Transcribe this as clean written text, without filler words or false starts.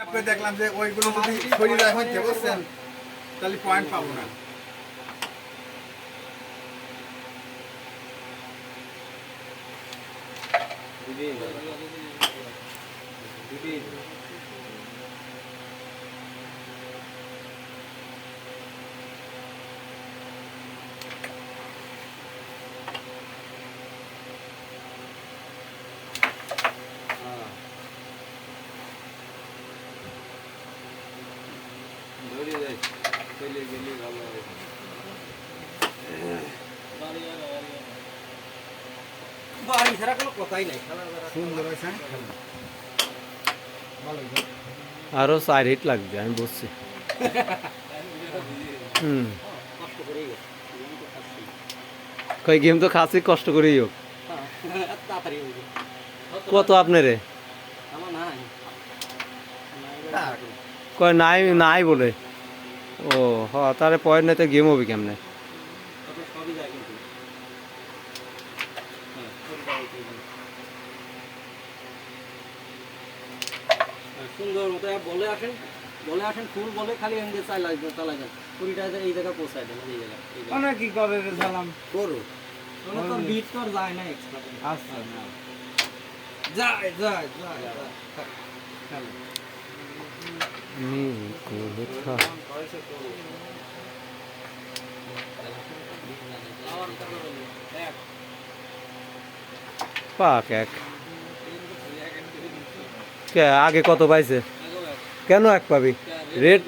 আপনি দেখলাম যে ওইগুলো যদি শরীরে হইতে বসছেন তাহলে পয়েন্ট পাবো না। বাড়ি ছাড়া কোনো কথাই নাই। সুন্দর হয়েছে। আরো 4 হিট লাগবে আমি বুঝছি। কষ্ট করেই গেছে। কই গেম তো খাসি কষ্ট করেই হোক। তাড়াতাড়ি হয়ে গেছে। কত আপনারে আমার নাই। কয় নাই নাই বলে। ও হ তারে পয়েন্ট নিতে গেম হবে কেমনে? সবই যায় কিন্তু। সুন্দর মতো বলে আসেন ফুল বলে খালি এমনি চালাই যান কুড়িটা এই জায়গায় পৌঁছায় দেন এই জায়গায় অনেক কি করে রে সালাম করো ওটা তো বিট কর যায় না এক্সট্রা আচ্ছা না যায় যায় যায় পাক এক কে আগে কত পাইছে? কেন এক পাবি? রেড